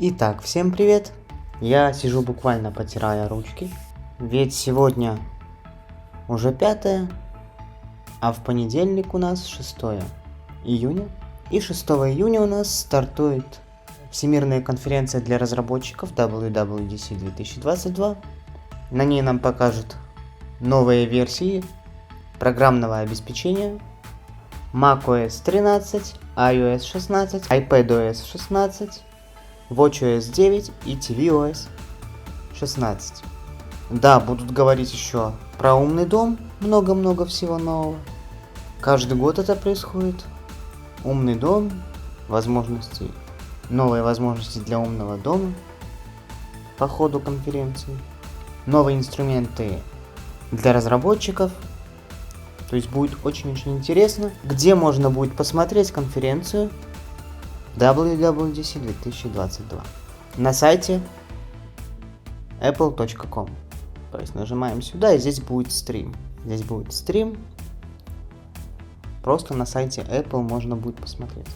Итак, всем привет! Я сижу буквально потирая ручки, ведь сегодня уже 5, а в понедельник у нас 6 июня. И 6 июня у нас стартует Всемирная конференция для разработчиков WWDC 2022. На ней нам покажут новые версии программного обеспечения macOS 13, iOS 16, iPadOS 16, watchOS 9 и tvOS 16. Да, будут говорить еще про умный дом, много-много всего нового. Каждый год это происходит. Умный дом, новые возможности для умного дома по ходу конференции, новые инструменты для разработчиков. То есть будет очень-очень интересно, где можно будет посмотреть конференцию WWDC 2022 на сайте apple.com. То есть нажимаем сюда, и здесь будет стрим. Просто на сайте Apple можно будет посмотреть.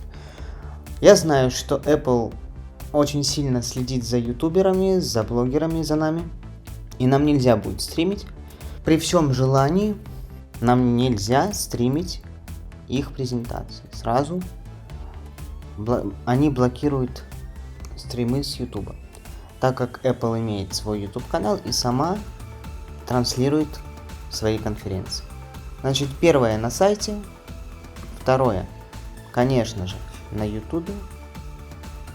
Я знаю, что Apple очень сильно следит за ютуберами, за блогерами, за нами. И нам нельзя будет стримить. При всем желании нам нельзя стримить их презентации. Сразу они блокируют стримы с YouTube, так как Apple имеет свой YouTube канал и сама транслирует свои конференции. Значит, первое на сайте, второе, конечно же, на YouTube,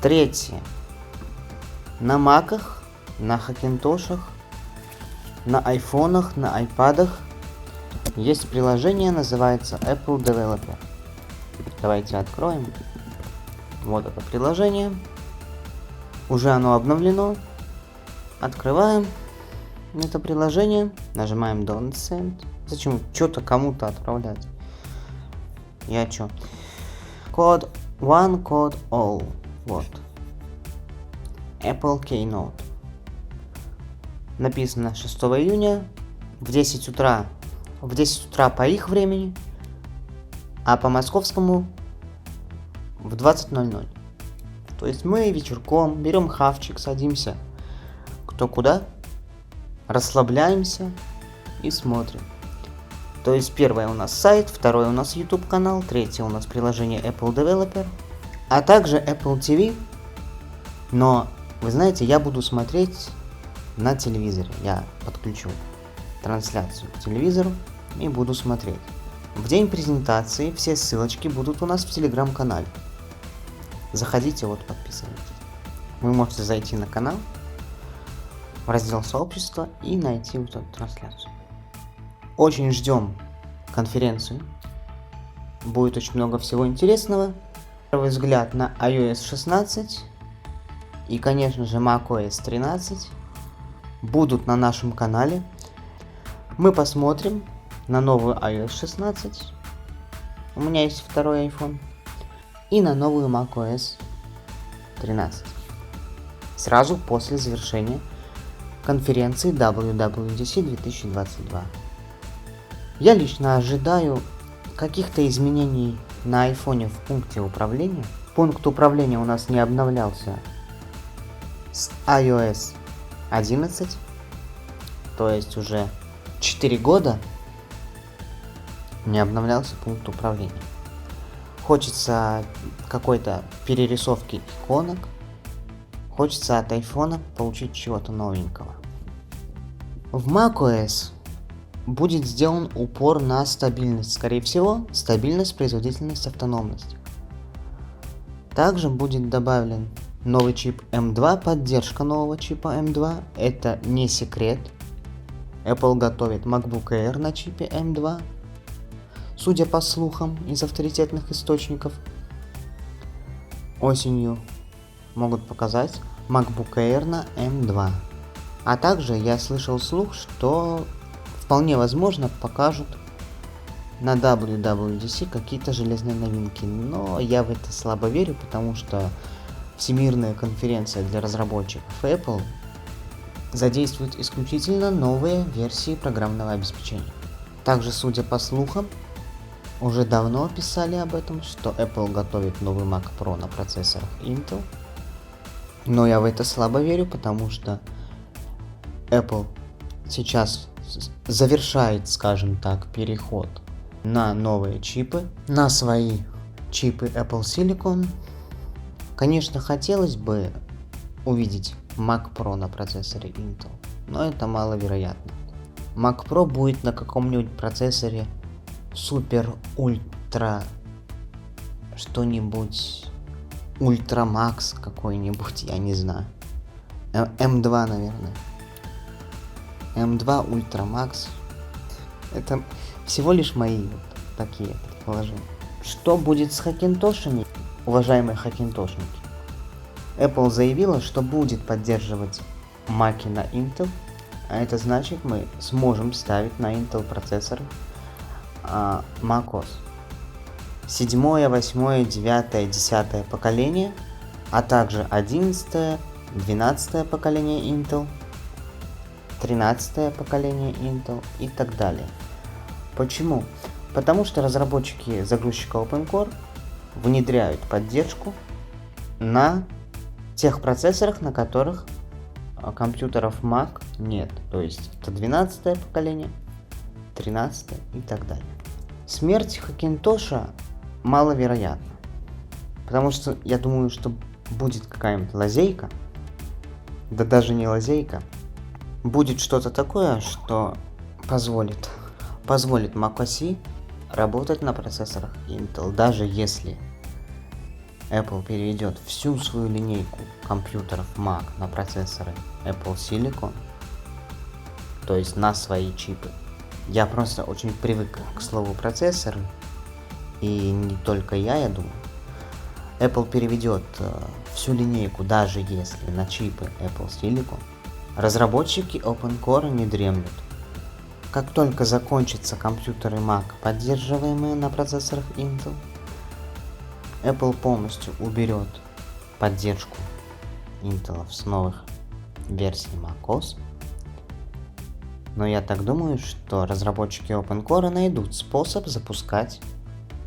третье на маках, на хакинтошах, на айфонах, на айпадах. Есть приложение, называется Apple Developer. Давайте откроем. Вот это приложение. Уже оно обновлено. Открываем это приложение. Нажимаем Don't Send. Зачем что-то кому-то отправлять? Я чё? Code One, Code All. Вот. Apple Keynote. Написано 6 июня в 10 утра. В 10 утра по их времени. А по московскому в 20:00. То есть мы вечерком берем хавчик, садимся кто куда, расслабляемся и смотрим. То есть первое у нас сайт, второе у нас YouTube канал, третье у нас приложение Apple Developer, а также Apple TV. Но вы знаете, я буду смотреть на телевизоре. Я подключу трансляцию к телевизору и буду смотреть. В день презентации все ссылочки будут у нас в телеграм-канале. Заходите, вот подписывайтесь. Вы можете зайти на канал, в раздел сообщества и найти вот эту трансляцию. Очень ждем конференцию. Будет очень много всего интересного. Первый взгляд на iOS 16 и, конечно же, macOS 13 будут на нашем канале. Мы посмотрим на новую iOS 16. У меня есть второй iPhone. И на новую macOS 13. Сразу после завершения конференции WWDC 2022. Я лично ожидаю каких-то изменений на айфоне в пункте управления. Пункт управления у нас не обновлялся с iOS 11. То есть уже 4 года не обновлялся пункт управления. Хочется какой-то перерисовки иконок. Хочется от айфона получить чего-то новенького. В macOS будет сделан упор на стабильность. Скорее всего, стабильность, производительность, автономность. Также будет добавлен новый чип M2, поддержка нового чипа M2. Это не секрет. Apple готовит MacBook Air на чипе M2. Судя по слухам из авторитетных источников, осенью могут показать MacBook Air на M2. А также я слышал слух, что вполне возможно покажут на WWDC какие-то железные новинки. Но я в это слабо верю, потому что Всемирная конференция для разработчиков Apple задействует исключительно новые версии программного обеспечения. Также, судя по слухам, уже давно писали об этом, что Apple готовит новый Mac Pro на процессорах Intel. Но я в это слабо верю, потому что Apple сейчас завершает, скажем так, переход на новые чипы, на свои чипы Apple Silicon. Конечно, хотелось бы увидеть Mac Pro на процессоре Intel, но это маловероятно. Mac Pro будет на каком-нибудь процессоре супер ультра что-нибудь, Ультра Макс какой-нибудь, я не знаю. M2, наверное. M2 Ультра Макс. Это всего лишь мои вот такие предположения. Что будет с хакинтошами, уважаемые хакинтошники? Apple заявила, что будет поддерживать Mac на Intel, а это значит, мы сможем ставить на Intel процессоры macOS. 7, 8, 9, 10 поколение, а также 11, 12 поколение Intel, 13 поколение Intel и так далее. Почему? Потому что разработчики загрузчика OpenCore внедряют поддержку на тех процессорах, на которых компьютеров Mac нет. То есть это 12 поколение, 13 и так далее. Смерть Хакинтоша маловероятна. Потому что я думаю, что будет какая-нибудь лазейка, да даже не лазейка, будет что-то такое, что позволит macOS работать на процессорах Intel, даже если Apple переведет всю свою линейку компьютеров Mac на процессоры Apple Silicon, то есть на свои чипы. Я просто очень привык к слову процессоры, и не только я думаю. Apple переведет всю линейку, даже если на чипы Apple Silicon. Разработчики OpenCore не дремлют. Как только закончатся компьютеры Mac, поддерживаемые на процессорах Intel, Apple полностью уберет поддержку Intel с новых версий macOS. Но я так думаю, что разработчики OpenCore найдут способ запускать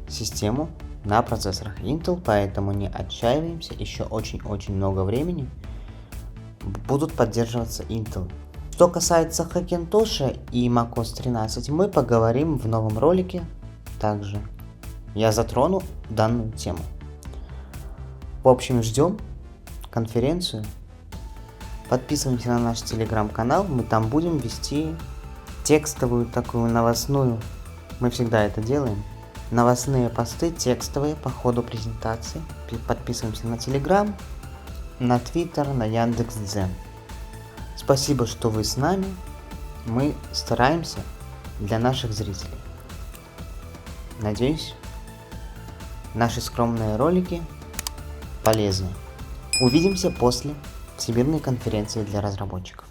систему на процессорах Intel, поэтому не отчаиваемся, еще очень-очень много времени будут поддерживаться Intel. Что касается Хакинтоша и macOS 13, мы поговорим в новом ролике. Также я затрону данную тему. В общем, ждем конференцию. Подписываемся на наш телеграм-канал, мы там будем вести текстовую такую новостную, мы всегда это делаем, новостные посты текстовые по ходу презентации. Подписываемся на телеграм, на твиттер, на Яндекс.Дзен. Спасибо, что вы с нами, мы стараемся для наших зрителей. Надеюсь, наши скромные ролики полезны. Увидимся после Всемирной конференции для разработчиков.